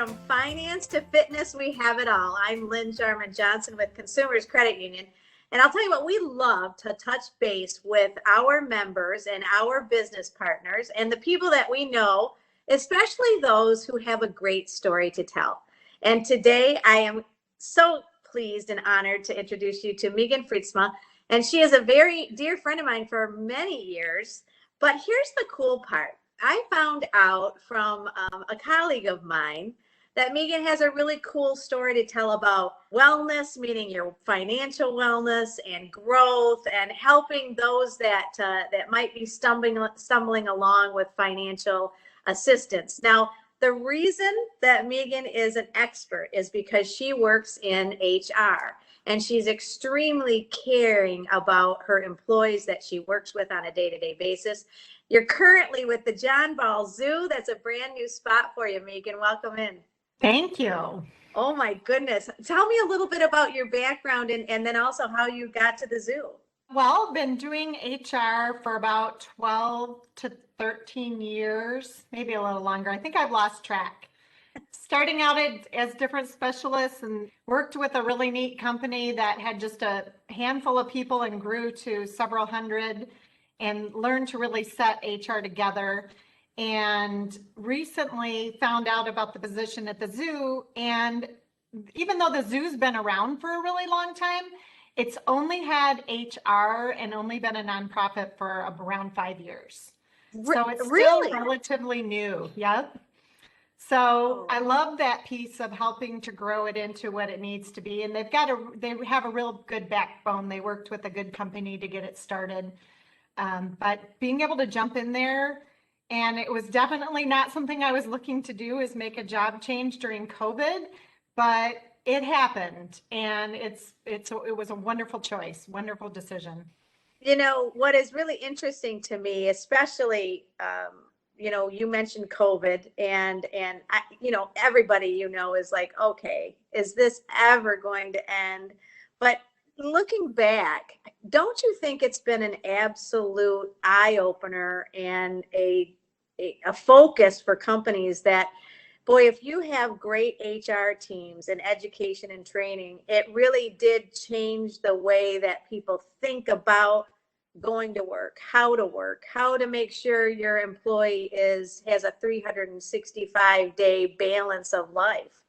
from finance to fitness, we have it all. I'm Lynn Jarman Johnson with Consumers Credit Union. And I'll tell you what, we love to touch base with our members and our business partners and the people that we know, especially those who have a great story to tell. And today I am so pleased and honored to introduce you to Meegan Fritsma. And she is a very dear friend of mine for many years. But here's the cool part. I found out from a colleague of mine that Meegan has a really cool story to tell about wellness, meaning your financial wellness and growth, and helping those that might be stumbling along with financial assistance. Now, the reason that Meegan is an expert is because she works in HR, and she's extremely caring about her employees that she works with on a day-to-day basis. You're currently with the John Ball Zoo. That's a brand new spot for you, Meegan. Welcome in. Thank you. Oh my goodness. Tell me a little bit about your background and then also how you got to the zoo. Well, been doing HR for about 12 to 13 years, maybe a little longer. I think I've lost track. Starting out as different specialists and worked with a really neat company that had just a handful of people and grew to several hundred, and learned to really set HR together. And recently found out about the position at the zoo. And even though the zoo's been around for a really long time, it's only had HR and only been a nonprofit for around 5 years. So it's Really? still relatively new. Yep. So I love that piece of helping to grow it into what it needs to be. And they have a real good backbone. They worked with a good company to get it started. But being able to jump in there, and it was definitely not something I was looking to do, is make a job change during COVID, but it happened, and it was a wonderful choice, wonderful decision. You know, what is really interesting to me, especially, you mentioned COVID and everybody, is like, okay, is this ever going to end? But looking back, don't you think it's been an absolute eye-opener and a focus for companies that, boy, if you have great HR teams and education and training, it really did change the way that people think about going to work, how to make sure your employee has a 365-day balance of life.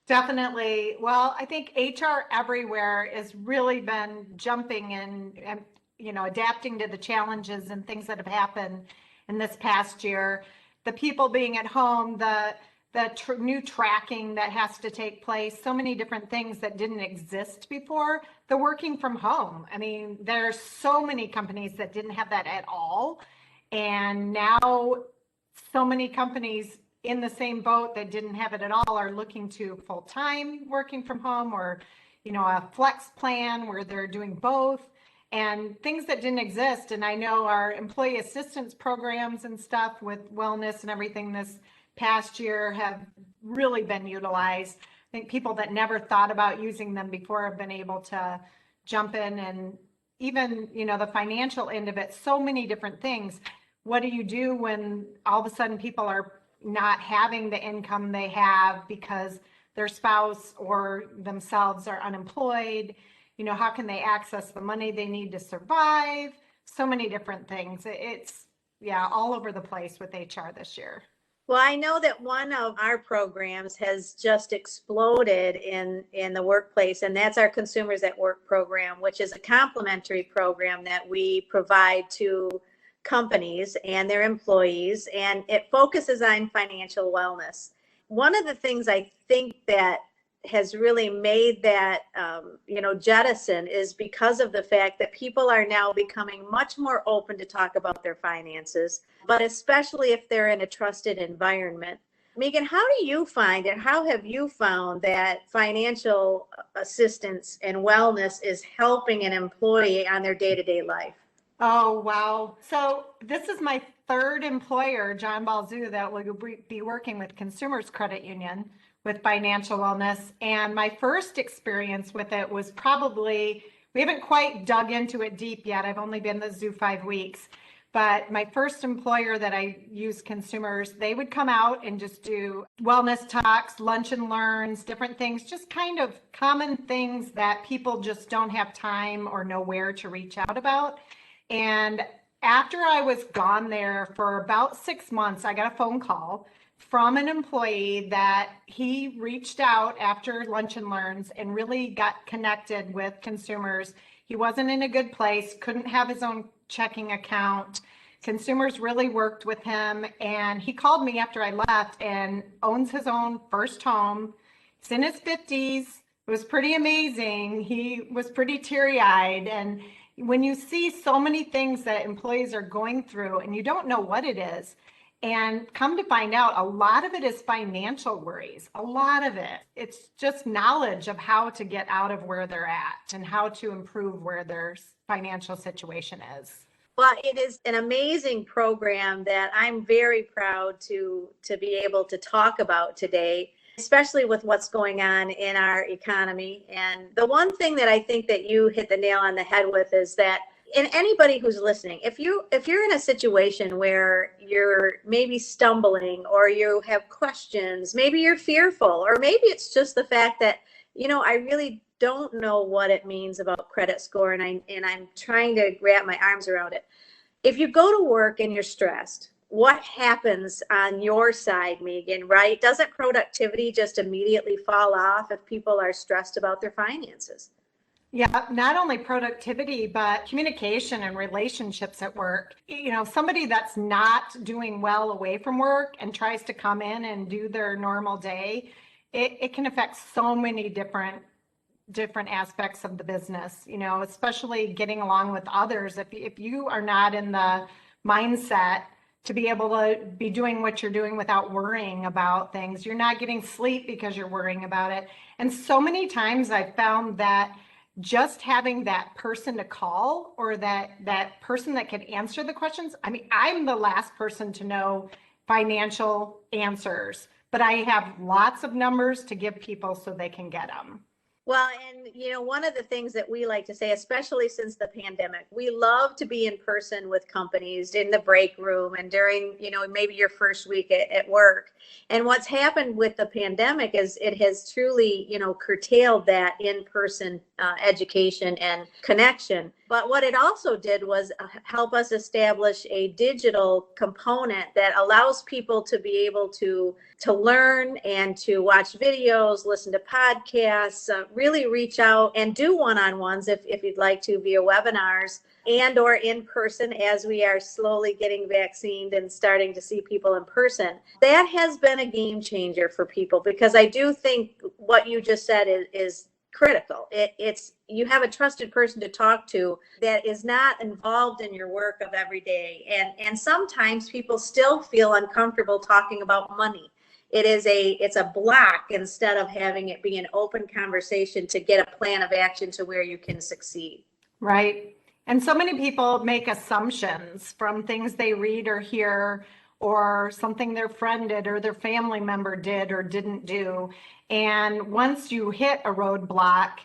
Definitely. Well, I think HR everywhere has really been jumping and adapting to the challenges and things that have happened in this past year. The people being at home, the new tracking that has to take place, so many different things that didn't exist before. The working from home. I mean, there's so many companies that didn't have that at all. And now so many companies in the same boat that didn't have it at all are looking to full-time working from home, or a flex plan where they're doing both, and things that didn't exist. And I know our employee assistance programs and stuff with wellness and everything this past year have really been utilized. I think people that never thought about using them before have been able to jump in. And even the financial end of it, so many different things. What do you do when all of a sudden people are not having the income they have because their spouse or themselves are unemployed? How can they access the money they need to survive? So many different things. It's all over the place with HR this year. Well, I know that one of our programs has just exploded in the workplace, and that's our Consumers at Work program, which is a complimentary program that we provide to companies and their employees, and it focuses on financial wellness. One of the things I think that has really made that jettison is because of the fact that people are now becoming much more open to talk about their finances, but especially if they're in a trusted environment. Meegan, how do you find, and how have you found that financial assistance and wellness is helping an employee on their day-to-day life? Oh, wow. So this is my third employer, John Ball Zoo, that will be working with Consumers Credit Union with financial wellness. And my first experience with it was probably, we haven't quite dug into it deep yet. I've only been the zoo 5 weeks, But my first employer that I used consumers, they would come out and just do wellness talks, lunch and learns, different things, just kind of common things that people just don't have time or know where to reach out about. And after I was gone there for about 6 months, I got a phone call from an employee that he reached out after lunch and learns and really got connected with consumers. He wasn't in a good place, couldn't have his own checking account. Consumers really worked with him, and he called me after I left and owns his own first home. He's in his 50s. It was pretty amazing. He was pretty teary-eyed. And when you see so many things that employees are going through and you don't know what it is, and come to find out, a lot of it is financial worries. A lot of it. It's just knowledge of how to get out of where they're at and how to improve where their financial situation is. Well, it is an amazing program that I'm very proud to be able to talk about today, especially with what's going on in our economy. And the one thing that I think that you hit the nail on the head with is that in anybody who's listening, if you're in a situation where you're maybe stumbling or you have questions, maybe you're fearful, or maybe it's just the fact that, I really don't know what it means about credit score, and I'm trying to wrap my arms around it. If you go to work and you're stressed, what happens on your side, Meegan, right? Doesn't productivity just immediately fall off if people are stressed about their finances? Yeah, not only productivity, but communication and relationships at work. Somebody that's not doing well away from work and tries to come in and do their normal day, it can affect so many different aspects of the business, especially getting along with others. If you are not in the mindset to be able to be doing what you're doing without worrying about things, you're not getting sleep because you're worrying about it. And so many times I've found that just having that person to call, or that person that can answer the questions. I mean, I'm the last person to know financial answers, but I have lots of numbers to give people so they can get them. Well, and one of the things that we like to say, especially since the pandemic, we love to be in person with companies in the break room and during, maybe your first week at work. And what's happened with the pandemic is it has truly, curtailed that in-person education and connection. But what it also did was help us establish a digital component that allows people to be able to learn and to watch videos, listen to podcasts, really reach out and do one-on-ones if you'd like to via webinars and or in person, as we are slowly getting vaccinated and starting to see people in person. That has been a game changer for people, because I do think what you just said is critical. It's you have a trusted person to talk to that is not involved in your work of every day. And sometimes people still feel uncomfortable talking about money. It's a block instead of having it be an open conversation to get a plan of action to where you can succeed. Right. And so many people make assumptions from things they read or hear, or something their friend did or their family member did or didn't do. And once you hit a roadblock,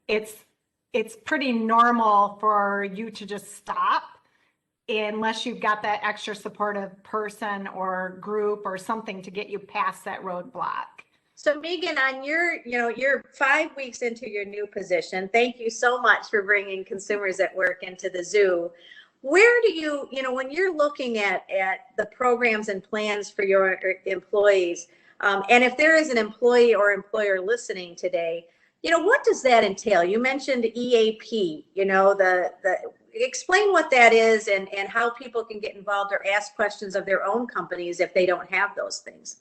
it's pretty normal for you to just stop, unless you've got that extra supportive person or group or something to get you past that roadblock. So Meegan, on you're 5 weeks into your new position. Thank you so much for bringing Consumers at Work into the zoo. Where do you, when you're looking at the programs and plans for your employees, and if there is an employee or employer listening today, what does that entail? You mentioned EAP, explain what that is and how people can get involved or ask questions of their own companies if they don't have those things.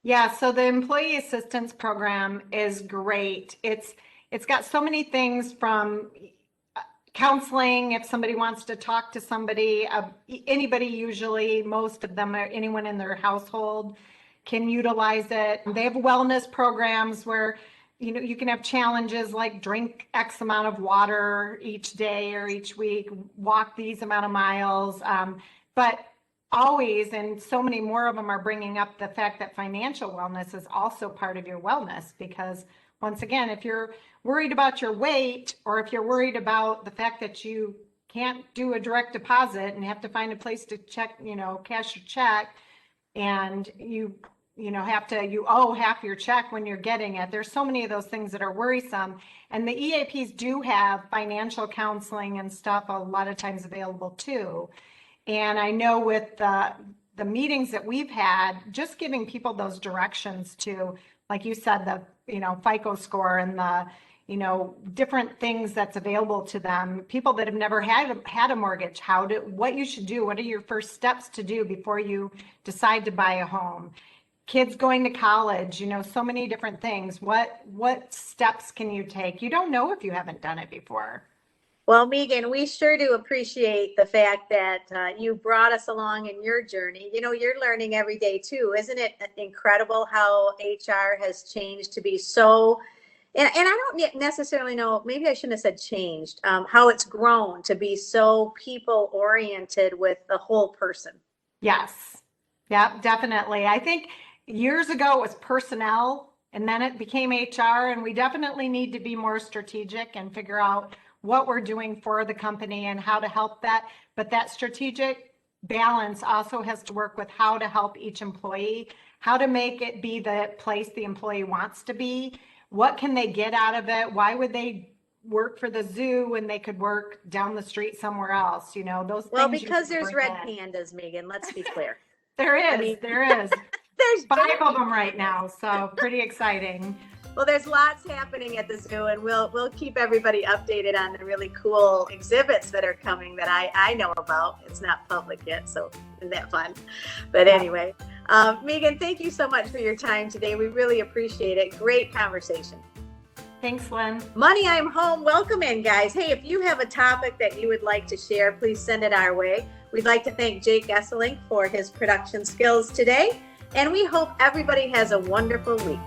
Yeah, so the Employee Assistance Program is great. It's got so many things, from counseling, if somebody wants to talk to somebody, anybody, usually most of them, are anyone in their household can utilize it. They have wellness programs where you can have challenges like drink X amount of water each day or each week, walk these amount of miles, but always, and so many more of them are bringing up the fact that financial wellness is also part of your wellness. Because once again, if you're worried about your weight, or if you're worried about the fact that you can't do a direct deposit and have to find a place to check, cash your check, and you owe half your check when you're getting it. There's so many of those things that are worrisome. And the EAPs do have financial counseling and stuff a lot of times available too. And I know with the meetings that we've had, just giving people those directions to, like you said, the, FICO score and the, different things that's available to them, people that have never had a mortgage, what you should do, what are your first steps to do before you decide to buy a home, kids going to college, so many different things. What steps can you take? You don't know if you haven't done it before. Well, Meegan, we sure do appreciate the fact that you brought us along in your journey. You're learning every day too. Isn't it incredible how HR has changed to be so, and I don't necessarily know, maybe I shouldn't have said changed, how it's grown to be so people oriented with the whole person. Yes. Yeah, definitely. I think years ago it was personnel, and then it became HR, and we definitely need to be more strategic and figure out what we're doing for the company and how to help that. But that strategic balance also has to work with how to help each employee, how to make it be the place the employee wants to be. What can they get out of it? Why would they work for the zoo when they could work down the street somewhere else? Those Well, things. because there's red pandas, Meegan, let's be clear. There is. There's 5 of them right now, so pretty exciting. Well, there's lots happening at the zoo, and we'll keep everybody updated on the really cool exhibits that are coming that I know about. It's not public yet, so isn't that fun? But anyway, Meegan, thank you so much for your time today. We really appreciate it. Great conversation. Thanks, Lynn. Money, I'm home. Welcome in, guys. Hey, if you have a topic that you would like to share, please send it our way. We'd like to thank Jake Esselink for his production skills today, and we hope everybody has a wonderful week.